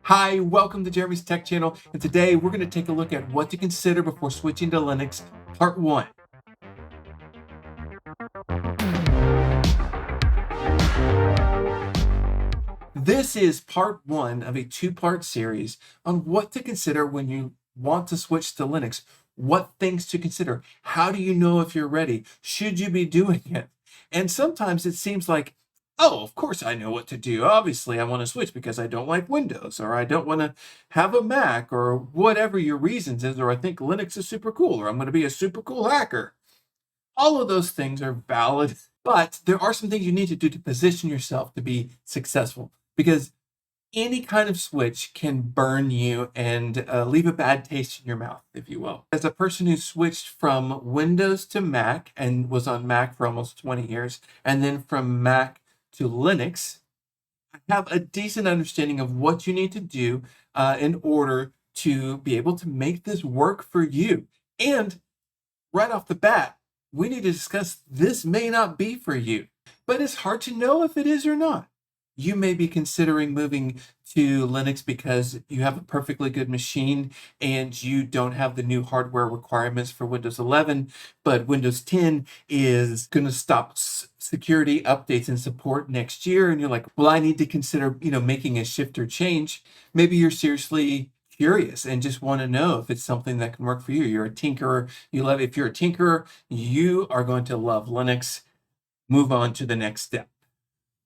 Hi, welcome to Jeremy's Tech Channel, and today we're going to take a look at what to consider before switching to Linux, Part 1. This is Part 1 of a two-part series on what to consider when you want to switch to Linux, what things to consider, how do you know if you're ready, should you be doing it? And sometimes it seems like, oh, of course I know what to do. Obviously, I want to switch because I don't like Windows, or I don't want to have a Mac, or whatever your reasons is, or I think Linux is super cool, or I'm going to be a super cool hacker. All of those things are valid, but there are some things you need to do to position yourself to be successful, because any kind of switch can burn you and leave a bad taste in your mouth, if you will. As a person who switched from Windows to Mac and was on Mac for almost 20 years, and then from Mac to Linux, I have a decent understanding of what you need to do in order to be able to make this work for you. And right off the bat, we need to discuss this may not be for you, but it's hard to know if it is or not. You may be considering moving to Linux because you have a perfectly good machine and you don't have the new hardware requirements for Windows 11, but Windows 10 is going to stop security updates and support next year. And you're like, well, I need to consider, making a shift or change. Maybe you're seriously curious and just want to know if it's something that can work for you. You're a tinkerer. If you're a tinkerer, you are going to love Linux. Move on to the next step.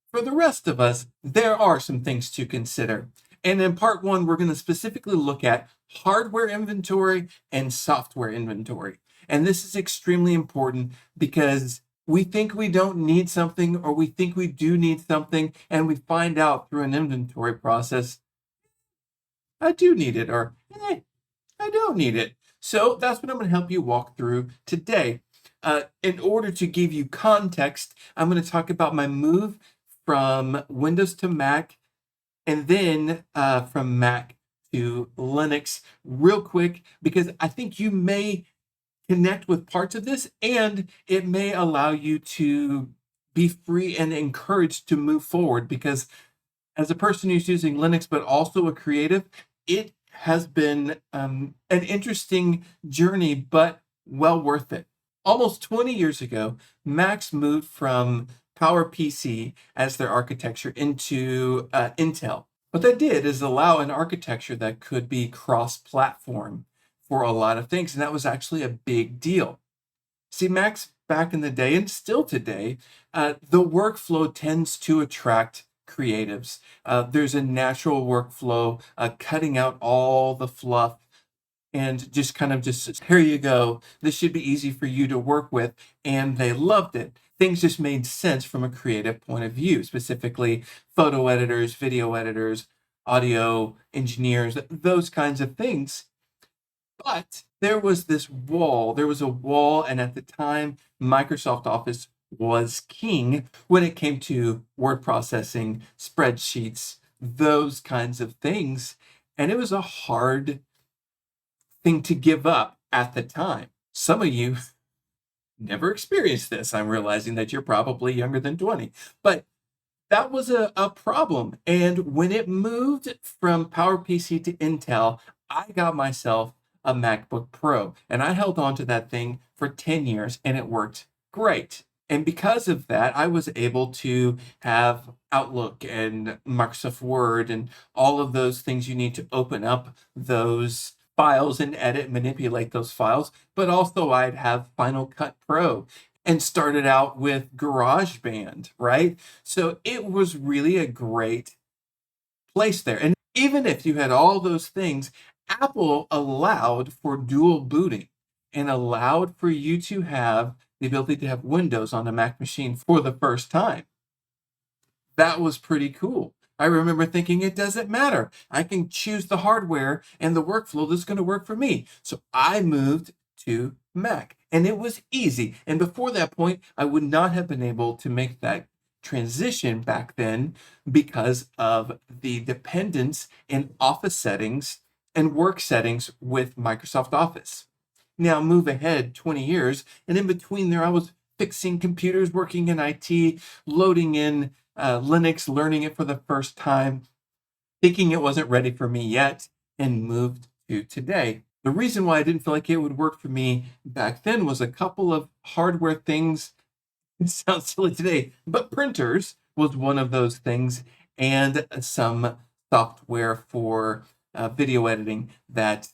For the rest of us, there are some things to consider. And in part 1, we're going to specifically look at hardware inventory and software inventory. And this is extremely important because we think we don't need something, or we think we do need something, and we find out through an inventory process, I do need it, or I don't need it. So that's what I'm going to help you walk through today. In order to give you context, I'm going to talk about my move from Windows to Mac, and then from Mac to Linux real quick, because I think you may connect with parts of this, and it may allow you to be free and encouraged to move forward, because as a person who's using Linux, but also a creative, it has been an interesting journey, but well worth it. Almost 20 years ago, Macs moved from PowerPC as their architecture into Intel. What that did is allow an architecture that could be cross-platform for a lot of things, and that was actually a big deal. See, Macs back in the day, and still today, the workflow tends to attract creatives. There's a natural workflow, cutting out all the fluff and just here you go. This should be easy for you to work with. And they loved it. Things just made sense from a creative point of view, specifically photo editors, video editors, audio engineers, those kinds of things. But there was a wall, and at the time, Microsoft Office was king when it came to word processing, spreadsheets, those kinds of things. And it was a hard thing to give up at the time. Some of you never experienced this. I'm realizing that you're probably younger than 20, but that was a problem. And when it moved from PowerPC to Intel, I got myself a MacBook Pro, and I held on to that thing for 10 years, and it worked great. And because of that, I was able to have Outlook and Microsoft Word and all of those things you need to open up those files and edit, manipulate those files. But also I'd have Final Cut Pro and started out with GarageBand, right? So it was really a great place there. And even if you had all those things, Apple allowed for dual booting and allowed for you to have the ability to have Windows on a Mac machine for the first time. That was pretty cool. I remember thinking, it doesn't matter. I can choose the hardware and the workflow that's going to work for me. So I moved to Mac, and it was easy. And before that point, I would not have been able to make that transition back then because of the dependence in Office settings and work settings with Microsoft Office. Now move ahead 20 years, and in between there, I was fixing computers, working in IT, loading in Linux, learning it for the first time. thinking it wasn't ready for me yet, and moved to today. The reason why I didn't feel like it would work for me back then was a couple of hardware things. It sounds silly today, but printers was one of those things, and some software for video editing that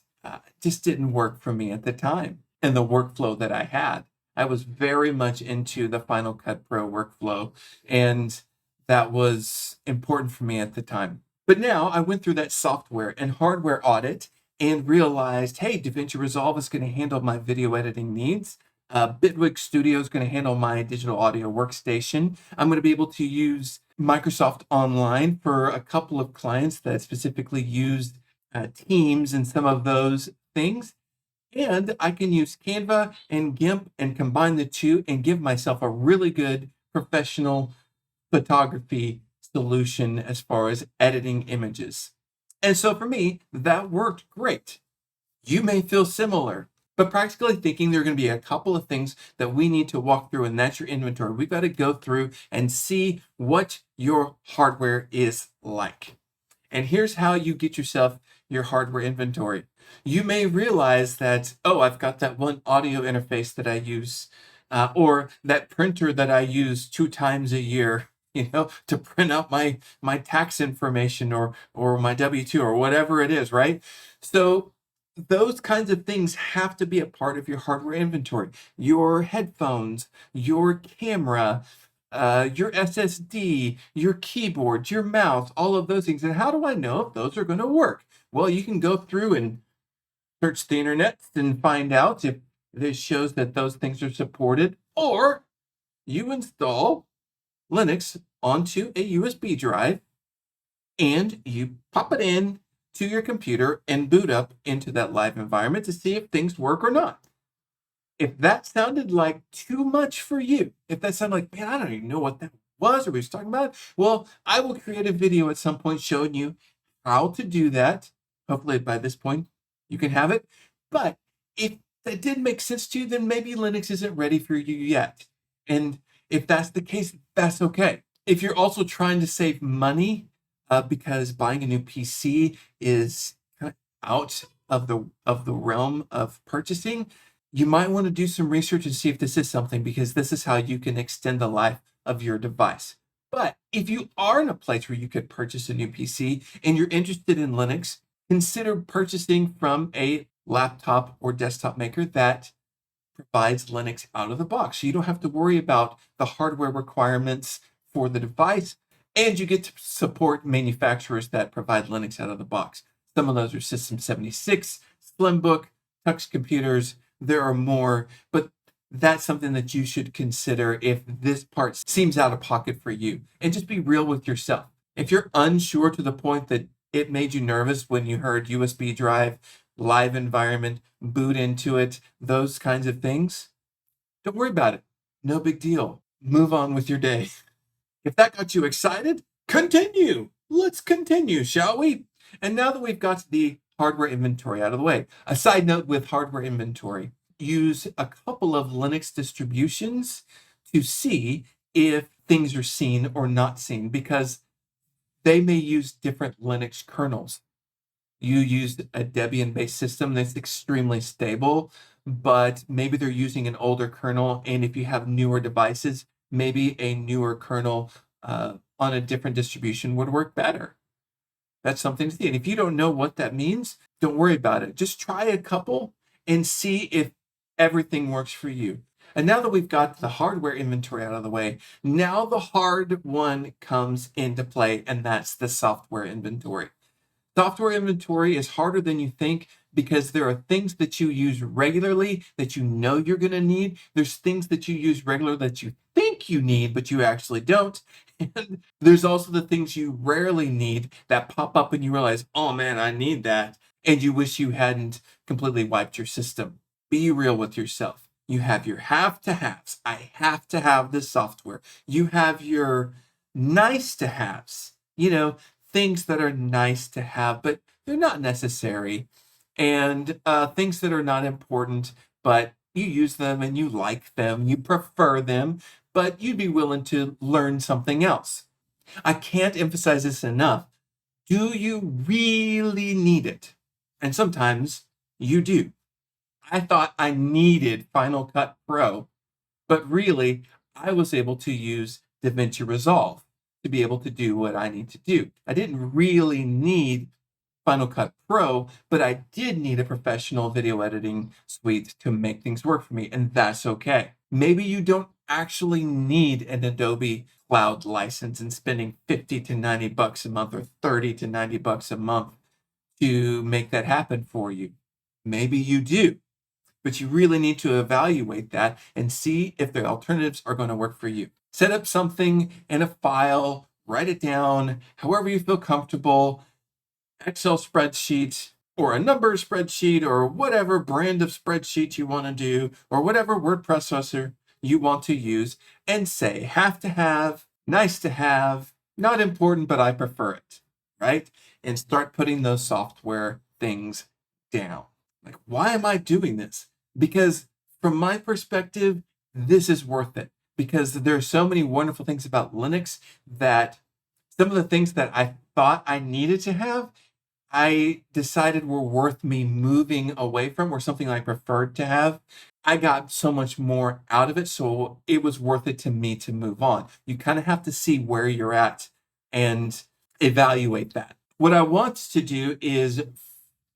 just didn't work for me at the time and the workflow that I had. I was very much into the Final Cut Pro workflow, and that was important for me at the time. But now I went through that software and hardware audit and realized, hey, DaVinci Resolve is going to handle my video editing needs. Bitwig Studio is going to handle my digital audio workstation. I'm going to be able to use Microsoft Online for a couple of clients that specifically used Teams and some of those things. And I can use Canva and GIMP and combine the two and give myself a really good professional photography solution as far as editing images. And so for me, that worked great. You may feel similar, but practically thinking, there are going to be a couple of things that we need to walk through, and that's your inventory. We've got to go through and see what your hardware is like. And here's how you get yourself your hardware inventory. You may realize that, oh, I've got that one audio interface that I use, or that printer that I use 2 times a year, to print out my tax information or my W-2 or whatever it is, right? So those kinds of things have to be a part of your hardware inventory. Your headphones, your camera, your SSD, your keyboard, your mouse, all of those things. And how do I know if those are going to work? Well, you can go through and search the internet and find out if it shows that those things are supported, or you install Linux onto a USB drive and you pop it in to your computer and boot up into that live environment to see if things work or not. If that sounded like too much for you, if that sounded like, man, I don't even know what that was or we was talking about, well, I will create a video at some point showing you how to do that. Hopefully by this point you can have it. But if that didn't make sense to you, then maybe Linux isn't ready for you yet. And if that's the case, that's okay. If you're also trying to save money because buying a new PC is kind of out of the realm of purchasing, you might want to do some research and see if this is something, because this is how you can extend the life of your device. But if you are in a place where you could purchase a new PC and you're interested in Linux, consider purchasing from a laptop or desktop maker that provides Linux out of the box. So you don't have to worry about the hardware requirements for the device, and you get to support manufacturers that provide Linux out of the box. Some of those are System 76, Slimbook, Tux Computers. There are more, but that's something that you should consider if this part seems out of pocket for you. And just be real with yourself. If you're unsure to the point that it made you nervous when you heard USB drive, live environment, boot into it, those kinds of things, don't worry about it. No big deal. Move on with your day. If that got you excited, continue. Let's continue, shall we? And now that we've got the hardware inventory out of the way, a side note with hardware inventory, use a couple of Linux distributions to see if things are seen or not seen, because they may use different Linux kernels. You used a Debian-based system that's extremely stable, but maybe they're using an older kernel, and if you have newer devices, maybe a newer kernel on a different distribution would work better. That's something to see. And if you don't know what that means, don't worry about it. Just try a couple and see if everything works for you. And now that we've got the hardware inventory out of the way, now the hard one comes into play, and that's the software inventory. Software inventory is harder than you think, because there are things that you use regularly that you know you're going to need. There's things that you use regularly that you think you need, but you actually don't. And there's also the things you rarely need that pop up and you realize, oh man, I need that. And you wish you hadn't completely wiped your system. Be real with yourself. You have your have to haves. I have to have this software. You have your nice to haves. Things that are nice to have, but they're not necessary. And things that are not important, but you use them and you like them, you prefer them, but you'd be willing to learn something else. I can't emphasize this enough. Do you really need it? And sometimes you do. I thought I needed Final Cut Pro, but really, I was able to use DaVinci Resolve to be able to do what I need to do. I didn't really need Final Cut Pro, but I did need a professional video editing suite to make things work for me, and that's okay. Maybe you don't actually need an Adobe Cloud license and spending 50 to 90 bucks a month or 30 to 90 bucks a month to make that happen for you. Maybe you do, but you really need to evaluate that and see if the alternatives are going to work for you. Set up something in a file, write it down, however you feel comfortable, Excel spreadsheet or a number spreadsheet or whatever brand of spreadsheet you want to do or whatever word processor you want to use, and say have to have, nice to have, not important, but I prefer it, right? And start putting those software things down. Like, why am I doing this? Because from my perspective, this is worth it because there's so many wonderful things about Linux that some of the things that I thought I needed to have, I decided were worth me moving away from, or something I preferred to have. I got so much more out of it, so it was worth it to me to move on. You kind of have to see where you're at and evaluate that. What I want to do is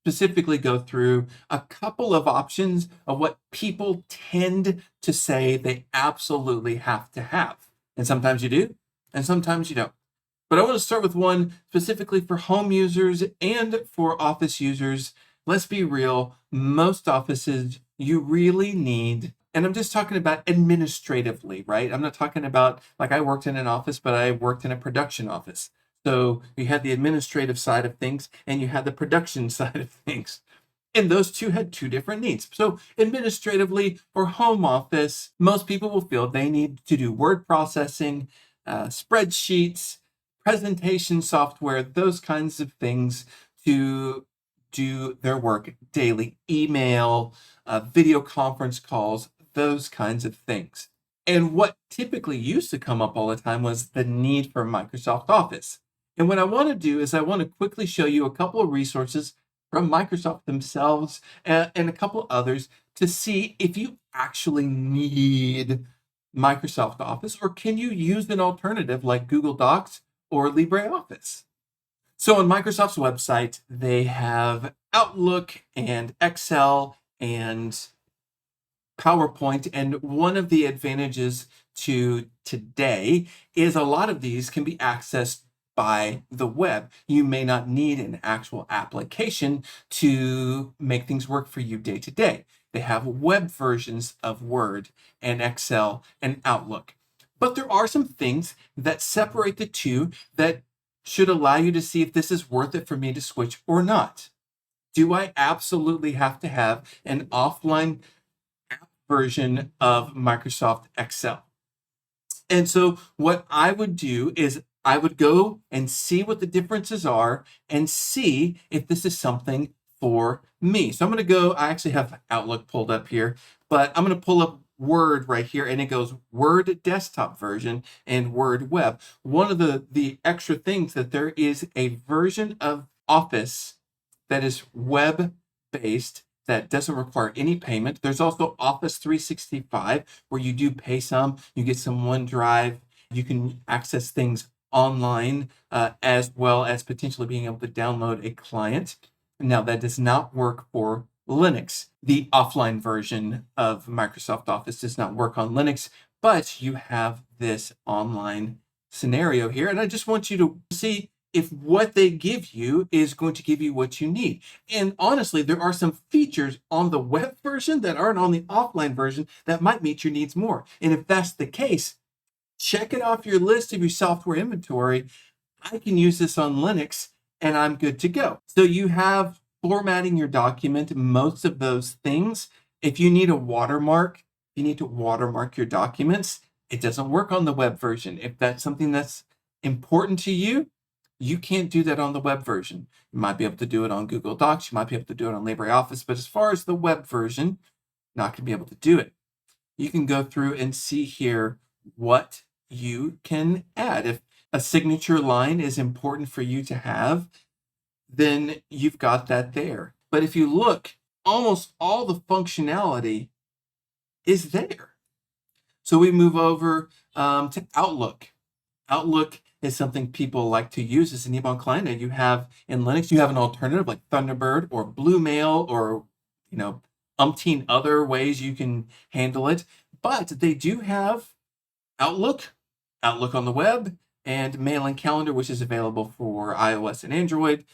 specifically go through a couple of options of what people tend to say they absolutely have to have. And sometimes you do, and sometimes you don't. But I want to start with one specifically for home users and for office users. Let's be real, most offices you really need, and I'm just talking about administratively, right? I'm not talking about like I worked in an office, but I worked in a production office. So you had the administrative side of things and you had the production side of things. And those two had two different needs. So administratively for home office, most people will feel they need to do word processing, spreadsheets, presentation software, those kinds of things to do their work daily, email, video conference calls, those kinds of things. And what typically used to come up all the time was the need for Microsoft Office. And what I want to do is I want to quickly show you a couple of resources from Microsoft themselves and a couple others to see if you actually need Microsoft Office or can you use an alternative like Google Docs or LibreOffice. So on Microsoft's website, they have Outlook and Excel and PowerPoint. And one of the advantages to today is a lot of these can be accessed by the web. You may not need an actual application to make things work for you day to day. They have web versions of Word and Excel and Outlook. But there are some things that separate the two that should allow you to see if this is worth it for me to switch or not. Do I absolutely have to have an offline version of Microsoft Excel? And so what I would do is I would go and see what the differences are and see if this is something for me. So I'm going to go, I actually have Outlook pulled up here, but I'm going to pull up Word right here, and it goes Word desktop version and Word web. One of the extra things that there is a version of Office that is web based that doesn't require any payment. There's also Office 365 where you do pay some, you get some OneDrive, you can access things online as well as potentially being able to download a client. Now that does not work for Linux. The offline version of Microsoft Office does not work on Linux, but you have this online scenario here. And I just want you to see if what they give you is going to give you what you need. And honestly, there are some features on the web version that aren't on the offline version that might meet your needs more. And if that's the case, check it off your list of your software inventory. I can use this on Linux and I'm good to go. So you have formatting your document, most of those things. If you need a watermark, you need to watermark your documents. It doesn't work on the web version. If that's something that's important to you, you can't do that on the web version. You might be able to do it on Google Docs. You might be able to do it on LibreOffice. But as far as the web version, not going to be able to do it. You can go through and see here what you can add. a signature line is important for you to have, then you've got that there. But if you look, almost all the functionality is there. So we move over to Outlook. Outlook is something people like to use as an email client. And you have in Linux, you have an alternative like Thunderbird or Bluemail or, umpteen other ways you can handle it. But they do have Outlook, Outlook on the web, and Mail and Calendar, which is available for iOS and Android.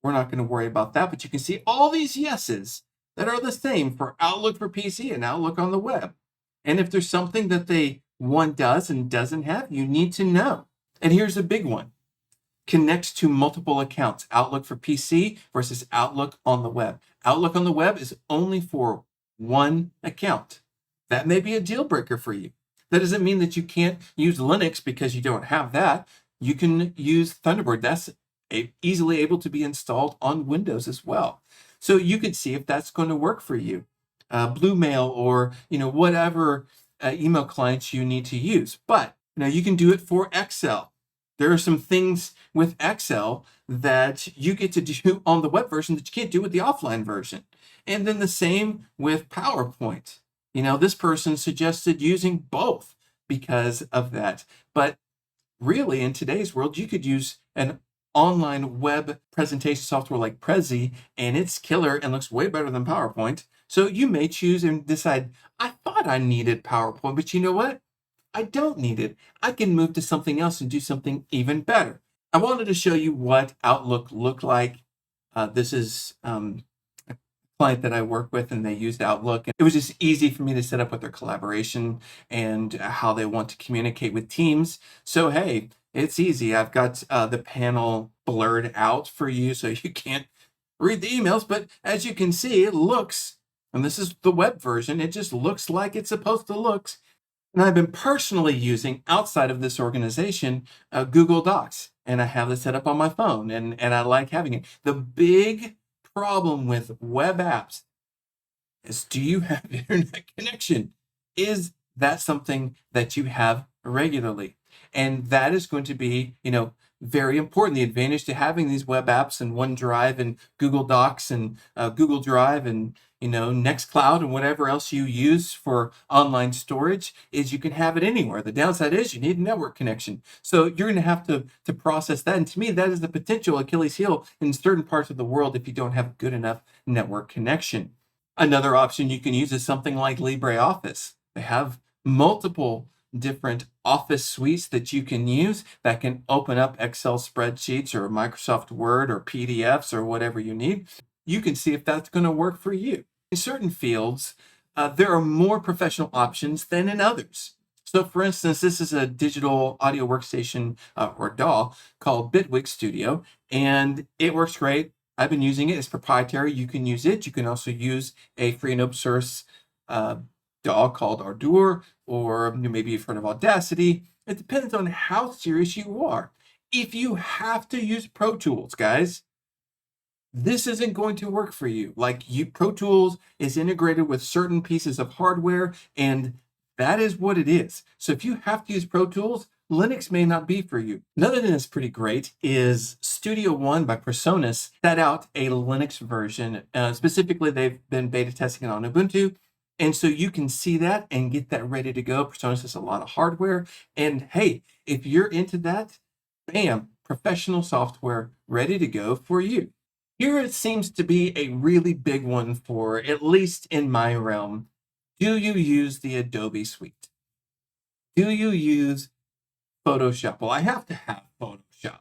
We're not going to worry about that, but you can see all these yeses that are the same for Outlook for PC and Outlook on the web. And if there's something that one does and doesn't have, you need to know. And here's a big one. Connects to multiple accounts. Outlook for PC versus Outlook on the web. Outlook on the web is only for one account. That may be a deal breaker for you. That doesn't mean that you can't use Linux because you don't have that. You can use Thunderbird. That's easily able to be installed on Windows as well. So you can see if that's going to work for you. Bluemail or whatever email clients you need to use. But you can do it for Excel. There are some things with Excel that you get to do on the web version that you can't do with the offline version. And then the same with PowerPoint. This person suggested using both because of that. But really, in today's world, you could use an online web presentation software like Prezi, and it's killer and looks way better than PowerPoint. So you may choose and decide, I thought I needed PowerPoint, but you know what? I don't need it. I can move to something else and do something even better. I wanted to show you what Outlook looked like. This is a client that I work with, and they used Outlook. It was just easy for me to set up with their collaboration and how they want to communicate with teams. So, hey, it's easy. I've got the panel blurred out for you so you can't read the emails. But as you can see, it looks, and this is the web version, it just looks like it's supposed to look. And I've been personally using, outside of this organization, Google Docs. And I have this set up on my phone, and I like having it. The big problem with web apps is, do you have internet connection? Is that something that you have regularly? And that is going to be, very important. The advantage to having these web apps and OneDrive and Google Docs and Google Drive and Nextcloud and whatever else you use for online storage is you can have it anywhere. The downside is you need a network connection. So you're going to have to process that. And to me, that is the potential Achilles heel in certain parts of the world if you don't have good enough network connection. Another option you can use is something like LibreOffice. They have multiple different office suites that you can use that can open up Excel spreadsheets or Microsoft Word or PDFs or whatever you need. You can see if that's going to work for you. In certain fields, there are more professional options than in others. So for instance, this is a digital audio workstation or DAW called Bitwig Studio, and it works great. I've been using it. It's proprietary. You can use it. You can also use a free and open source DAW called Ardour, or maybe you've heard of Audacity. It depends on how serious you are. If you have to use Pro Tools, guys, this isn't going to work for you. Pro Tools is integrated with certain pieces of hardware, and that is what it is. So if you have to use Pro Tools, Linux may not be for you. Another thing that's pretty great is Studio One by Presonus set out a Linux version. Specifically, they've been beta testing it on Ubuntu. And so you can see that and get that ready to go. Presonus has a lot of hardware. And hey, if you're into that, bam, professional software ready to go for you. Here it seems to be a really big one for, at least in my realm. Do you use the Adobe suite? Do you use Photoshop? Well, I have to have Photoshop.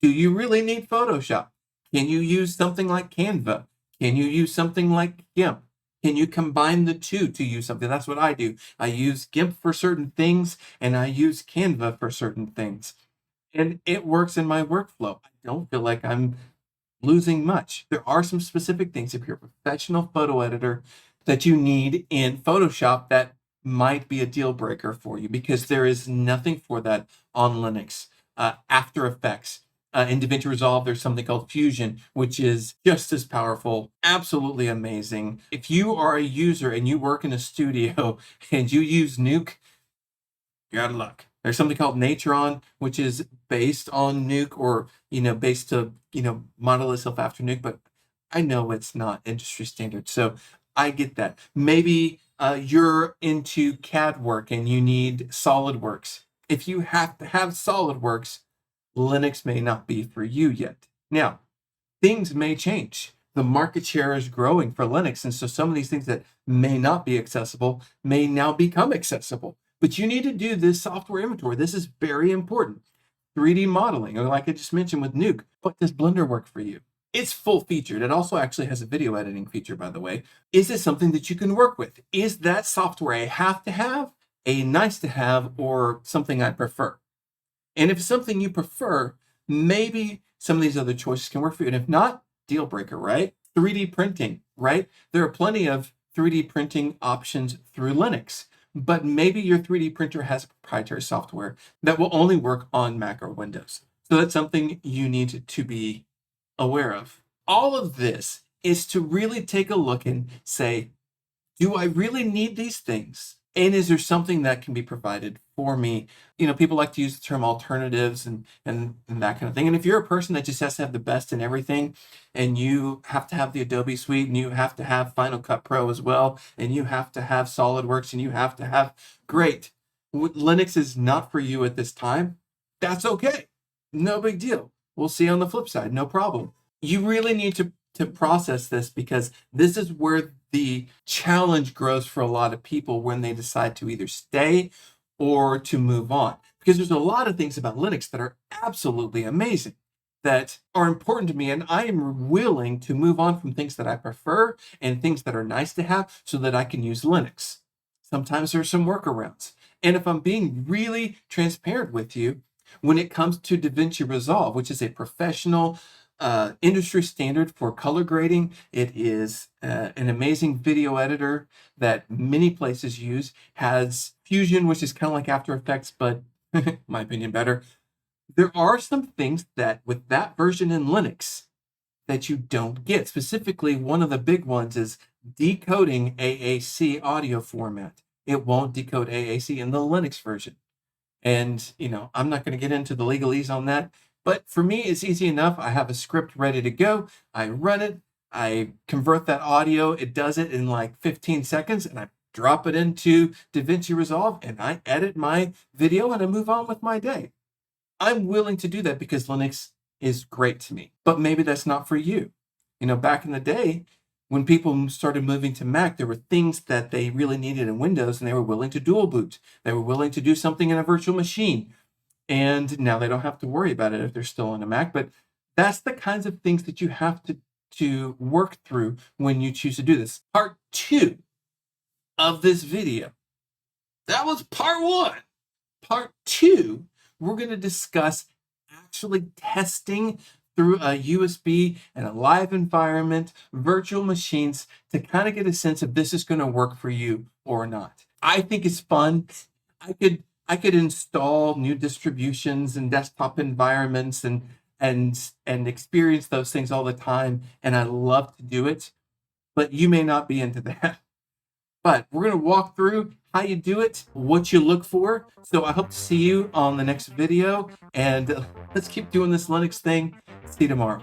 Do you really need Photoshop? Can you use something like Canva? Can you use something like GIMP? Can you combine the two to use something? That's what I do. I use GIMP for certain things, and I use Canva for certain things. And it works in my workflow. I don't feel like I'm losing much. There are some specific things, if you're a professional photo editor, that you need in Photoshop that might be a deal breaker for you, because there is nothing for that on Linux. After Effects, in DaVinci Resolve, there's something called Fusion, which is just as powerful, absolutely amazing. If you are a user and you work in a studio and you use Nuke, you're out of luck. There's something called Natron, which is based on Nuke, or based to model itself after Nuke, but I know it's not industry standard, so I get that. Maybe you're into CAD work and you need SolidWorks. If you have to have SolidWorks, Linux may not be for you yet. Now, things may change. The market share is growing for Linux, and so some of these things that may not be accessible may now become accessible. But you need to do this software inventory. This is very important. 3D modeling, or like I just mentioned with Nuke, but does Blender work for you? It's full featured. It also actually has a video editing feature, by the way. Is it something that you can work with? Is that software a have to have, a nice to have, or something I prefer? And if it's something you prefer, maybe some of these other choices can work for you. And if not, deal breaker, right? 3D printing, right? There are plenty of 3D printing options through Linux, but maybe your 3D printer has proprietary software that will only work on Mac or Windows. So that's something you need to be aware of. All of this is to really take a look and say, do I really need these things? And is there something that can be provided for me? People like to use the term alternatives and that kind of thing. And if you're a person that just has to have the best in everything, and you have to have the Adobe suite, and you have to have Final Cut Pro as well, and you have to have SolidWorks, and you have to have, great, Linux is not for you at this time. That's okay. No big deal. We'll see on the flip side. No problem. You really need to process this, because this is where the challenge grows for a lot of people when they decide to either stay or to move on. Because there's a lot of things about Linux that are absolutely amazing, that are important to me, and I am willing to move on from things that I prefer and things that are nice to have so that I can use Linux. Sometimes there's some workarounds. And if I'm being really transparent with you, when it comes to DaVinci Resolve, which is a professional industry standard for color grading, it is an amazing video editor that many places use, has Fusion, which is kind of like After Effects, but my opinion, better. There are some things that with that version in Linux that you don't get. Specifically, one of the big ones is decoding AAC audio format. It won't decode AAC in the Linux version. And, I'm not going to get into the legalese on that. But for me, it's easy enough. I have a script ready to go. I run it. I convert that audio. It does it in like 15 seconds. And I drop it into DaVinci Resolve. And I edit my video and I move on with my day. I'm willing to do that because Linux is great to me. But maybe that's not for you. Back in the day, when people started moving to Mac, there were things that they really needed in Windows, and they were willing to dual boot. They were willing to do something in a virtual machine. And now they don't have to worry about it if they're still on a Mac. But that's the kinds of things that you have to work through when you choose to do this. Part 2 of this video. That was part 1. Part 2, we're going to discuss actually testing through a USB and a live environment, virtual machines, to kind of get a sense if this is going to work for you or not. I think it's fun. I could install new distributions and desktop environments and experience those things all the time, and I love to do it. But you may not be into that. But we're going to walk through how you do it, what you look for. So I hope to see you on the next video, and let's keep doing this Linux thing. See you tomorrow.